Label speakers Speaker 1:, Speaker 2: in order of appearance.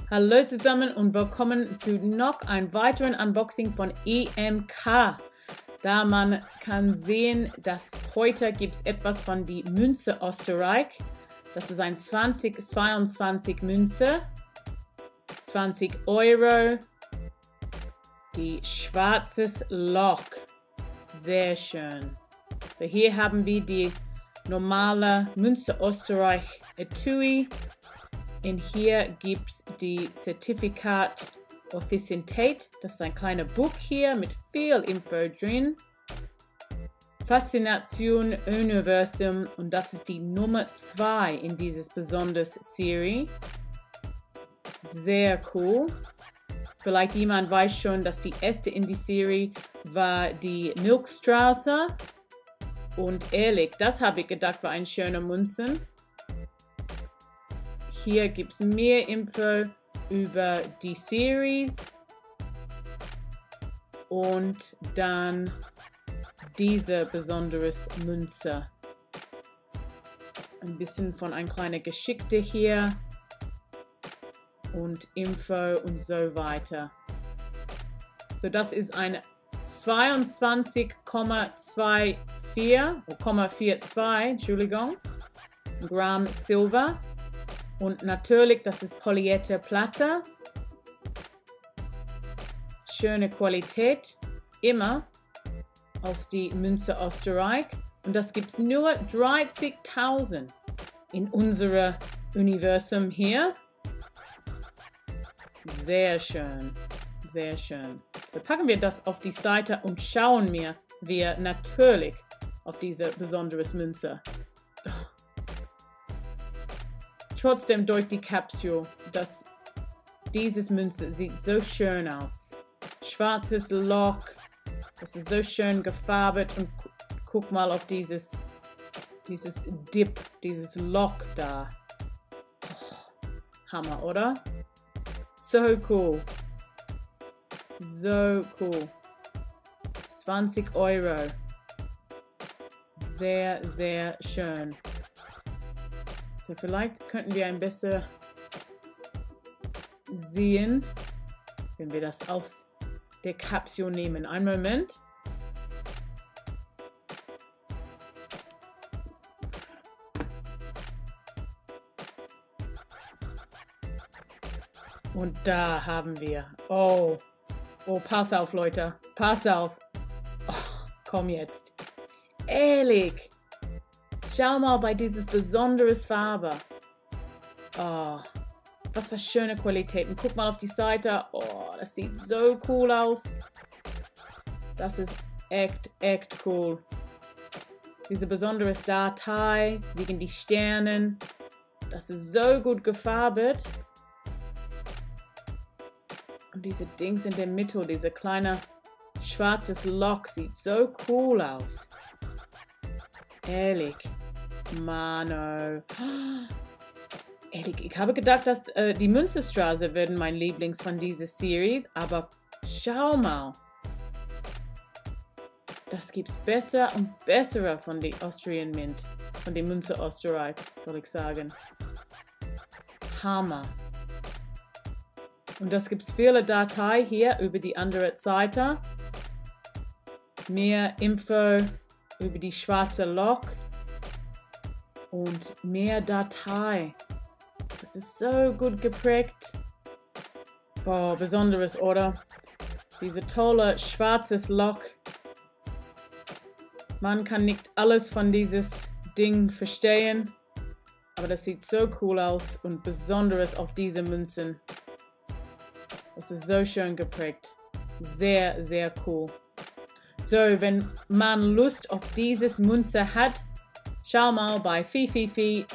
Speaker 1: Hallo zusammen und willkommen zu noch einem weiteren Unboxing von EMK. Da man kann sehen, dass heute gibt es etwas von die Münze Österreich. Das ist ein 2022 Münze, 20 Euro, die Schwarzes Loch. Sehr schön. So, hier haben wir die normale Münze Österreich Etui. Und hier gibt es die Zertifikat Authentizität. Das ist ein kleines Buch hier mit viel Info drin. Faszination Universum, und das ist die Nummer 2 in dieses besonders Serie. Sehr cool. Vielleicht jemand weiß schon, dass die erste in die Serie war die Milchstraße. Und ehrlich, das habe ich gedacht, war ein schöner Münzen. Hier gibt es mehr Info über die Series und dann diese besondere Münze. Ein bisschen von einer kleinen Geschichte hier und Info und so weiter. So, das ist ein 22,42, Entschuldigung, Gramm Silber. Und natürlich, das ist Polierter Platte. Schöne Qualität. Immer aus die Münze Österreich. Und das gibt es nur 30.000 in unserem Universum hier. Sehr schön. Sehr schön. So packen wir das auf die Seite und schauen wir natürlich auf diese besondere Münze. Trotzdem durch die Kapsel, dass dieses Münze sieht so schön aus. Schwarzes Loch, das ist so schön gefärbt und guck mal auf dieses Dip, dieses Loch da. Oh, Hammer, oder? So cool. So cool. 20 Euro. Sehr, sehr schön. So, vielleicht könnten wir ein bisschen sehen, wenn wir das aus der Kapsel nehmen. Einen Moment. Und da haben wir. Oh, pass auf, Leute. Pass auf. Oh, komm jetzt. Ehrlich. Schau mal bei dieses besonderes Farbe. Oh, was für schöne Qualitäten. Guck mal auf die Seite. Oh, das sieht so cool aus. Das ist echt cool. Diese besondere Datei wegen die Sternen. Das ist so gut gefärbt. Und diese Dings in der Mitte, diese kleine schwarzes Loch sieht so cool aus. Ehrlich. Mano. Ehrlich, ich habe gedacht, dass die Münzestraße werden mein Lieblings von dieser Series, aber schau mal. Das gibt's besser und bessere von der Austrian Mint, von der Münze Österreich, soll ich sagen. Hammer. Und das gibt's viele Dateien hier über die andere Seite. Mehr Info über die Schwarze Loch. Und mehr Datei. Das ist so gut geprägt. Boah, besonderes, oder? Diese tolle schwarzes Loch. Man kann nicht alles von dieses Ding verstehen. Aber das sieht so cool aus. Und besonderes auf diese Münzen. Das ist so schön geprägt. Sehr, sehr cool. So, wenn man Lust auf dieses Münze hat, schau mal bei www.emk.com.